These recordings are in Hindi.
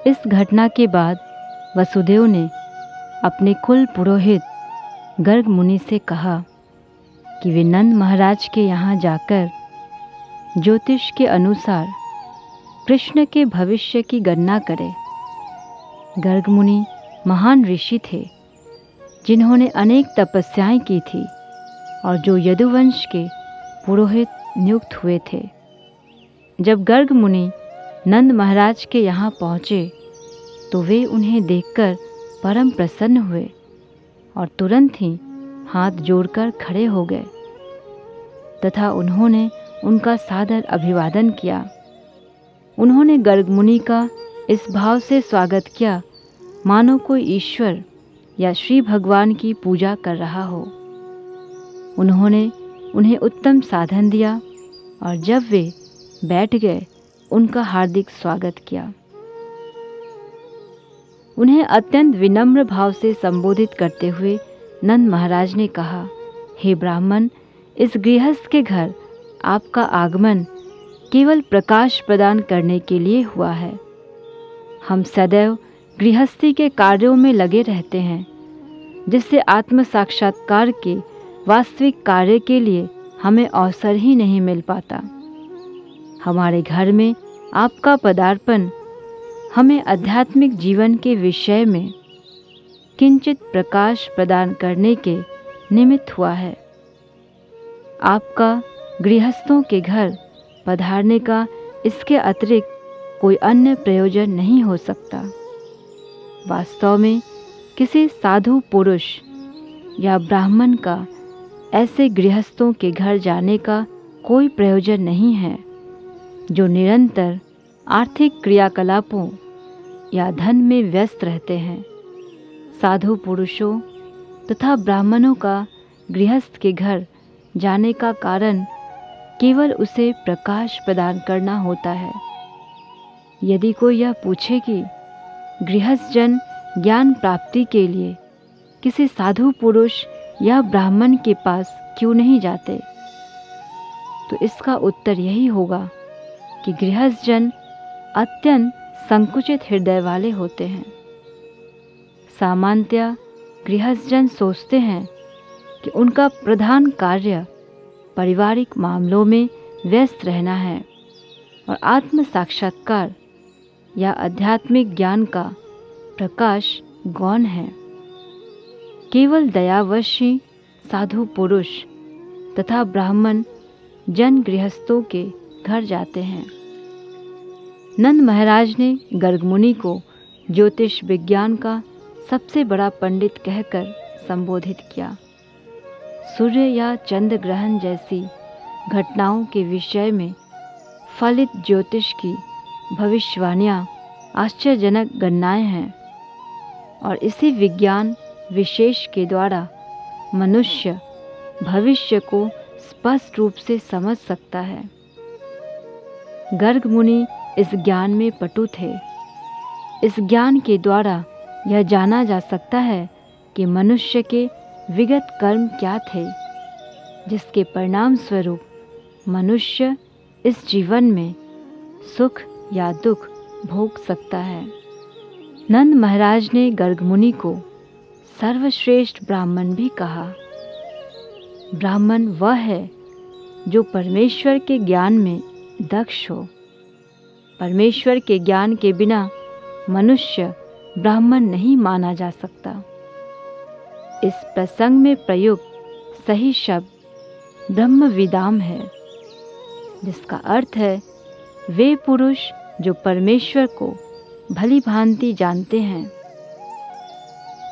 इस घटना के बाद वसुदेव ने अपने कुल पुरोहित गर्ग मुनि से कहा कि वे नंद महाराज के यहाँ जाकर ज्योतिष के अनुसार कृष्ण के भविष्य की गणना करें। गर्ग मुनि महान ऋषि थे जिन्होंने अनेक तपस्याएं की थी और जो यदुवंश के पुरोहित नियुक्त हुए थे। जब गर्ग मुनि नंद महाराज के यहाँ पहुँचे तो वे उन्हें देखकर परम प्रसन्न हुए और तुरंत ही हाथ जोड़कर खड़े हो गए तथा उन्होंने उनका सादर अभिवादन किया। उन्होंने गर्ग मुनि का इस भाव से स्वागत किया मानो कोई ईश्वर या श्री भगवान की पूजा कर रहा हो। उन्होंने उन्हें उत्तम साधन दिया और जब वे बैठ गए उनका हार्दिक स्वागत किया। उन्हें अत्यंत विनम्र भाव से संबोधित करते हुए नंद महाराज ने कहा, हे ब्राह्मण, इस गृहस्थ के घर आपका आगमन केवल प्रकाश प्रदान करने के लिए हुआ है। हम सदैव गृहस्थी के कार्यों में लगे रहते हैं, जिससे आत्म साक्षात्कार के वास्तविक कार्य के लिए हमें अवसर ही नहीं मिल पाता। हमारे घर में आपका पदार्पण हमें आध्यात्मिक जीवन के विषय में किंचित प्रकाश प्रदान करने के निमित्त हुआ है। आपका गृहस्थों के घर पधारने का इसके अतिरिक्त कोई अन्य प्रयोजन नहीं हो सकता। वास्तव में किसी साधु पुरुष या ब्राह्मण का ऐसे गृहस्थों के घर जाने का कोई प्रयोजन नहीं है जो निरंतर आर्थिक क्रियाकलापों या धन में व्यस्त रहते हैं। साधु पुरुषों तथा ब्राह्मणों का गृहस्थ के घर जाने का कारण केवल उसे प्रकाश प्रदान करना होता है। यदि कोई यह पूछे कि गृहस्थ जन ज्ञान प्राप्ति के लिए किसी साधु पुरुष या ब्राह्मण के पास क्यों नहीं जाते, तो इसका उत्तर यही होगा कि गृहस्थ जन अत्यंत संकुचित हृदय वाले होते हैं। सामान्यतया गृहस्थ जन सोचते हैं कि उनका प्रधान कार्य पारिवारिक मामलों में व्यस्त रहना है और आत्म साक्षात्कार या आध्यात्मिक ज्ञान का प्रकाश गौण है। केवल दयावश ही साधु पुरुष तथा ब्राह्मण जन गृहस्थों के घर जाते हैं। नंद महाराज ने गर्ग मुनि को ज्योतिष विज्ञान का सबसे बड़ा पंडित कहकर संबोधित किया। सूर्य या चंद्र ग्रहण जैसी घटनाओं के विषय में फलित ज्योतिष की भविष्यवाणियां आश्चर्यजनक गणनाएं हैं और इसी विज्ञान विशेष के द्वारा मनुष्य भविष्य को स्पष्ट रूप से समझ सकता है। गर्ग मुनि इस ज्ञान में पटु थे। इस ज्ञान के द्वारा यह जाना जा सकता है कि मनुष्य के विगत कर्म क्या थे, जिसके परिणाम स्वरूप मनुष्य इस जीवन में सुख या दुख भोग सकता है। नंद महाराज ने गर्ग मुनि को सर्वश्रेष्ठ ब्राह्मण भी कहा। ब्राह्मण वह है जो परमेश्वर के ज्ञान में दक्ष हो। परमेश्वर के ज्ञान के बिना मनुष्य ब्राह्मण नहीं माना जा सकता। इस प्रसंग में प्रयुक्त सही शब्द ब्रह्मविदाम है, जिसका अर्थ है वे पुरुष जो परमेश्वर को भली भांति जानते हैं।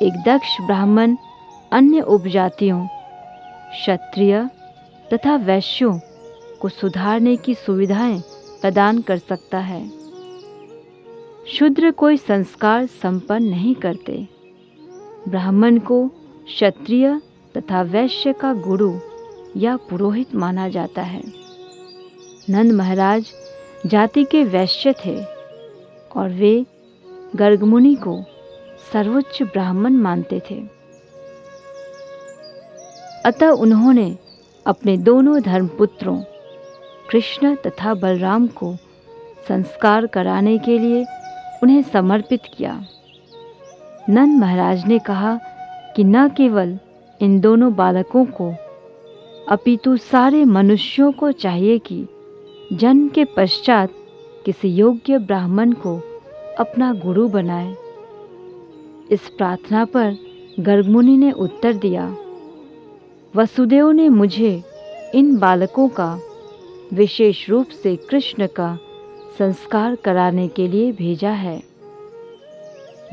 एक दक्ष ब्राह्मण अन्य उपजातियों, क्षत्रिय तथा वैश्यों को सुधारने की सुविधाएं प्रदान कर सकता है। शूद्र कोई संस्कार संपन्न नहीं करते। ब्राह्मण को क्षत्रिय तथा वैश्य का गुरु या पुरोहित माना जाता है। नंद महाराज जाति के वैश्य थे और वे गर्ग मुनि को सर्वोच्च ब्राह्मण मानते थे। अतः उन्होंने अपने दोनों धर्मपुत्रों कृष्ण तथा बलराम को संस्कार कराने के लिए उन्हें समर्पित किया। नंद महाराज ने कहा कि न केवल इन दोनों बालकों को अपितु सारे मनुष्यों को चाहिए कि जन्म के पश्चात किसी योग्य ब्राह्मण को अपना गुरु बनाए। इस प्रार्थना पर गर्ग मुनि ने उत्तर दिया, वसुदेव ने मुझे इन बालकों का विशेष रूप से कृष्ण का संस्कार कराने के लिए भेजा है।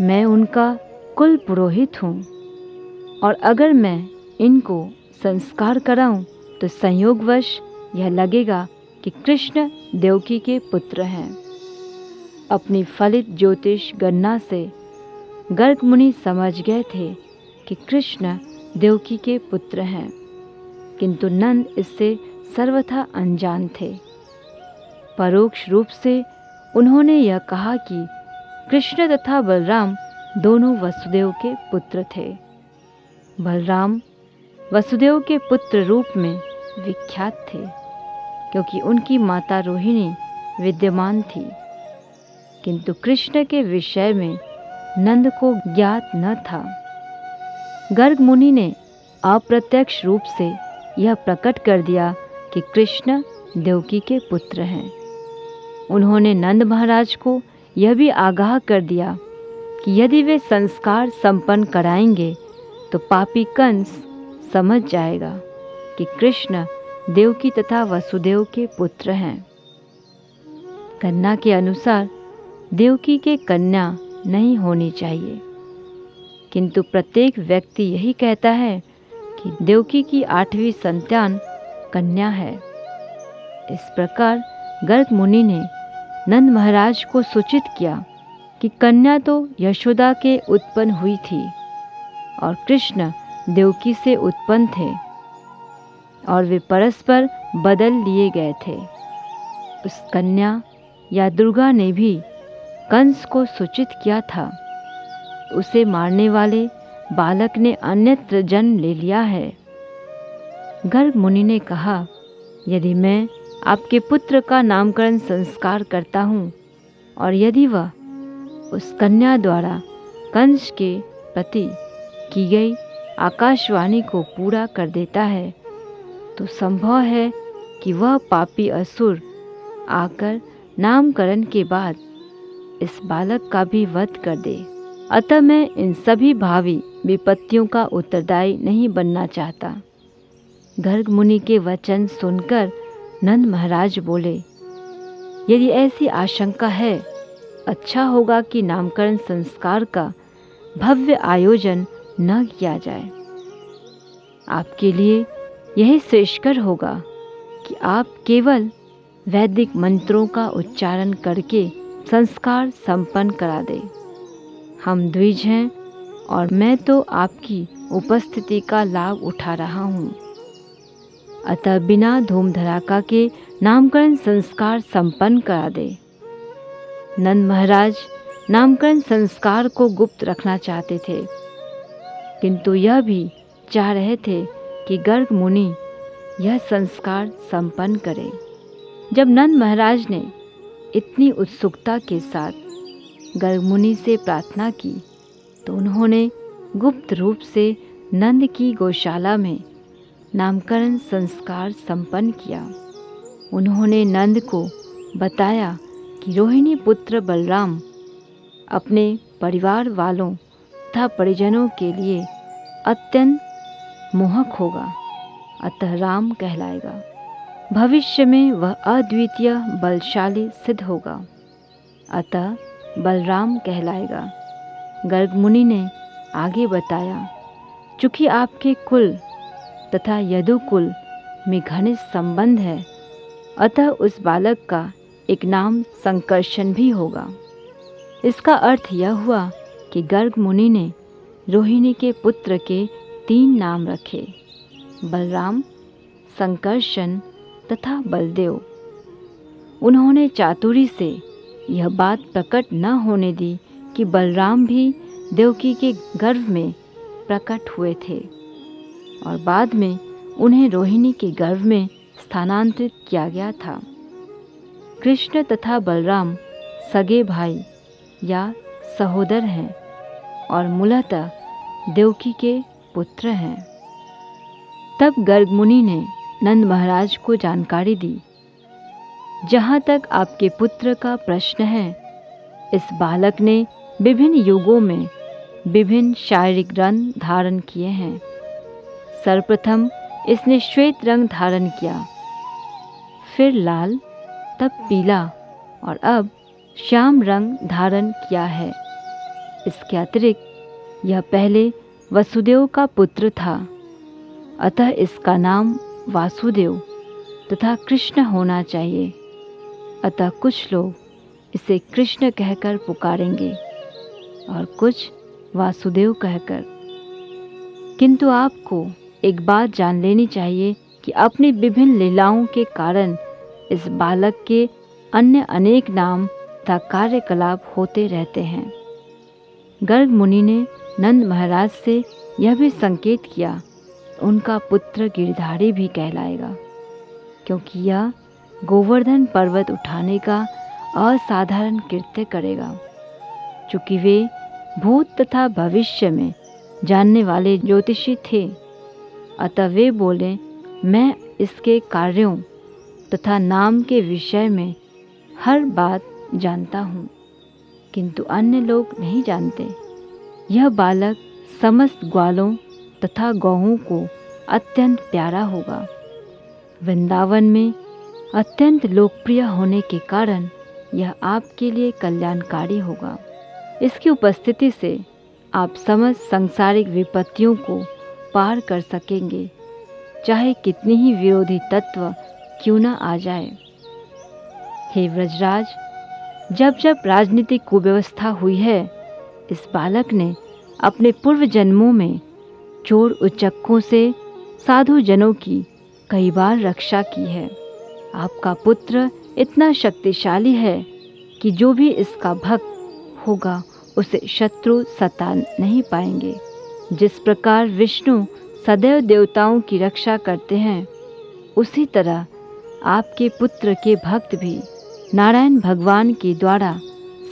मैं उनका कुल पुरोहित हूँ और अगर मैं इनको संस्कार कराऊं तो संयोगवश यह लगेगा कि कृष्ण देवकी के पुत्र हैं। अपनी फलित ज्योतिष गणना से गर्ग मुनि समझ गए थे कि कृष्ण देवकी के पुत्र हैं, किंतु नंद इससे सर्वथा अनजान थे। परोक्ष रूप से उन्होंने यह कहा कि कृष्ण तथा बलराम दोनों वसुदेव के पुत्र थे। बलराम वसुदेव के पुत्र रूप में विख्यात थे, क्योंकि उनकी माता रोहिणी विद्यमान थी, किंतु कृष्ण के विषय में नंद को ज्ञात न था। गर्ग मुनि ने अप्रत्यक्ष रूप से यह प्रकट कर दिया कि कृष्ण देवकी के पुत्र हैं। उन्होंने नंद महाराज को यह भी आगाह कर दिया कि यदि वे संस्कार संपन्न कराएंगे तो पापी कंस समझ जाएगा कि कृष्ण देवकी तथा वसुदेव के पुत्र हैं। गणना के अनुसार देवकी के कन्या नहीं होनी चाहिए, किंतु प्रत्येक व्यक्ति यही कहता है कि देवकी की 8वीं संतान कन्या है। इस प्रकार गर्ग मुनि ने नंद महाराज को सूचित किया कि कन्या तो यशोदा के उत्पन्न हुई थी और कृष्ण देवकी से उत्पन्न थे और वे परस्पर बदल लिए गए थे। उस कन्या या दुर्गा ने भी कंस को सूचित किया था। उसे मारने वाले बालक ने अन्यत्र जन्म ले लिया है। गर्ग मुनि ने कहा, यदि मैं आपके पुत्र का नामकरण संस्कार करता हूँ और यदि वह उस कन्या द्वारा कंस के प्रति की गई आकाशवाणी को पूरा कर देता है तो संभव है कि वह पापी असुर आकर नामकरण के बाद इस बालक का भी वध कर दे। अतः मैं इन सभी भावी विपत्तियों का उत्तरदायी नहीं बनना चाहता। गर्ग मुनि के वचन सुनकर नंद महाराज बोले, यदि ऐसी आशंका है, अच्छा होगा कि नामकरण संस्कार का भव्य आयोजन न किया जाए। आपके लिए यही श्रेष्ठकर होगा कि आप केवल वैदिक मंत्रों का उच्चारण करके संस्कार संपन्न करा दें। हम द्विज हैं और मैं तो आपकी उपस्थिति का लाभ उठा रहा हूँ। अतः बिना धूम धड़ाका के नामकरण संस्कार संपन्न करा दे। नंद महाराज नामकरण संस्कार को गुप्त रखना चाहते थे, किंतु यह भी चाह रहे थे कि गर्ग मुनि यह संस्कार संपन्न करें। जब नंद महाराज ने इतनी उत्सुकता के साथ गर्ग मुनि से प्रार्थना की तो उन्होंने गुप्त रूप से नंद की गौशाला में नामकरण संस्कार संपन्न किया। उन्होंने नंद को बताया कि रोहिणी पुत्र बलराम अपने परिवार वालों तथा परिजनों के लिए अत्यंत मोहक होगा, अतः राम कहलाएगा। भविष्य में वह अद्वितीय बलशाली सिद्ध होगा, अतः बलराम कहलाएगा। गर्ग मुनि ने आगे बताया, चूँकि आपके कुल तथा यदुकुल में घनिष्ठ संबंध है, अतः उस बालक का एक नाम संकर्षण भी होगा। इसका अर्थ यह हुआ कि गर्ग मुनि ने रोहिणी के पुत्र के 3 नाम रखे, बलराम, संकर्षण तथा बलदेव। उन्होंने चातुरी से यह बात प्रकट न होने दी कि बलराम भी देवकी के गर्भ में प्रकट हुए थे और बाद में उन्हें रोहिणी के गर्भ में स्थानांतरित किया गया था। कृष्ण तथा बलराम सगे भाई या सहोदर हैं और मूलतः देवकी के पुत्र हैं। तब गर्ग मुनि ने नंद महाराज को जानकारी दी, जहाँ तक आपके पुत्र का प्रश्न है, इस बालक ने विभिन्न युगों में विभिन्न शारीरिक रंग धारण किए हैं। सर्वप्रथम इसने श्वेत रंग धारण किया, फिर लाल, तब पीला और अब श्याम रंग धारण किया है। इसके अतिरिक्त यह पहले वसुदेव का पुत्र था, अतः इसका नाम वासुदेव तथा कृष्ण होना चाहिए। अतः कुछ लोग इसे कृष्ण कहकर पुकारेंगे और कुछ वासुदेव कहकर। किंतु आपको एक बात जान लेनी चाहिए कि अपनी विभिन्न लीलाओं के कारण इस बालक के अन्य अनेक नाम तथा कार्यकलाप होते रहते हैं। गर्ग मुनि ने नंद महाराज से यह भी संकेत किया, उनका पुत्र गिरधारी भी कहलाएगा, क्योंकि यह गोवर्धन पर्वत उठाने का असाधारण कृत्य करेगा। चूँकि वे भूत तथा भविष्य में जानने वाले ज्योतिषी थे, अतः वे बोले, मैं इसके कार्यों तथा नाम के विषय में हर बात जानता हूँ, किंतु अन्य लोग नहीं जानते। यह बालक समस्त ग्वालों तथा गौओं को अत्यंत प्यारा होगा। वृंदावन में अत्यंत लोकप्रिय होने के कारण यह आपके लिए कल्याणकारी होगा। इसकी उपस्थिति से आप समस्त सांसारिक विपत्तियों को पार कर सकेंगे, चाहे कितनी ही विरोधी तत्व क्यों न आ जाए। हे व्रजराज, जब जब राजनीतिक कुव्यवस्था हुई है, इस बालक ने अपने पूर्व जन्मों में चोर उच्चकों से साधु जनों की कई बार रक्षा की है। आपका पुत्र इतना शक्तिशाली है कि जो भी इसका भक्त होगा उसे शत्रु सता नहीं पाएंगे। जिस प्रकार विष्णु सदैव देवताओं की रक्षा करते हैं, उसी तरह आपके पुत्र के भक्त भी नारायण भगवान के द्वारा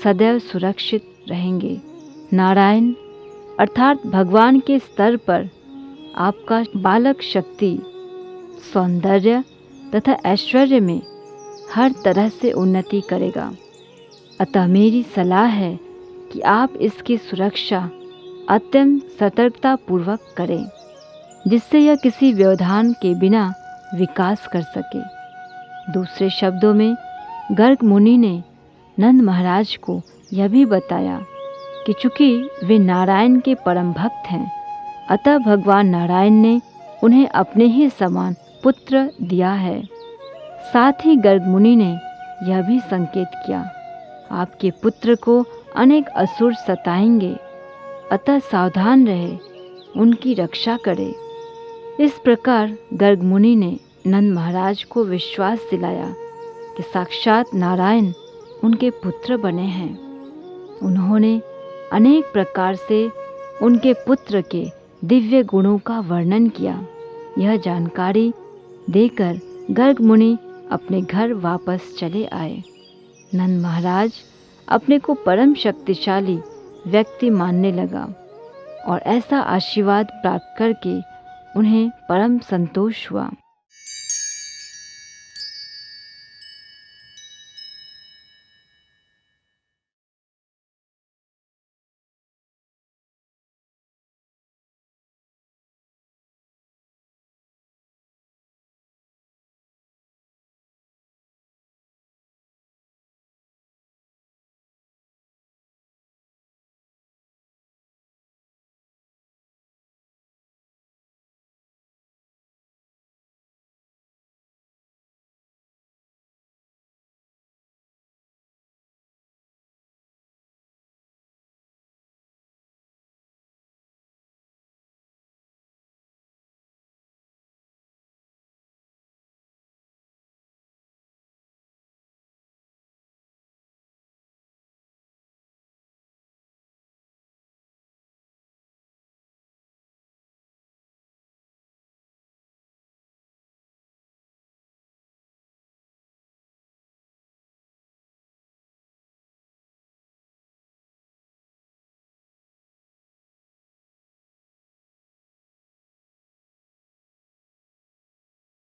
सदैव सुरक्षित रहेंगे। नारायण अर्थात भगवान के स्तर पर आपका बालक शक्ति, सौंदर्य तथा ऐश्वर्य में हर तरह से उन्नति करेगा। अतः मेरी सलाह है कि आप इसकी सुरक्षा अत्यंत सतर्कता पूर्वक करें, जिससे यह किसी व्यवधान के बिना विकास कर सके। दूसरे शब्दों में गर्ग मुनि ने नंद महाराज को यह भी बताया कि चूंकि वे नारायण के परम भक्त हैं, अतः भगवान नारायण ने उन्हें अपने ही समान पुत्र दिया है। साथ ही गर्ग मुनि ने यह भी संकेत किया, आपके पुत्र को अनेक असुर सताएंगे, अतः सावधान रहे, उनकी रक्षा करे। इस प्रकार गर्ग मुनि ने नंद महाराज को विश्वास दिलाया कि साक्षात नारायण उनके पुत्र बने हैं। उन्होंने अनेक प्रकार से उनके पुत्र के दिव्य गुणों का वर्णन किया। यह जानकारी देकर गर्ग मुनि अपने घर वापस चले आए। नंद महाराज अपने को परम शक्तिशाली व्यक्ति मानने लगा और ऐसा आशीर्वाद प्राप्त करके उन्हें परम संतोष हुआ।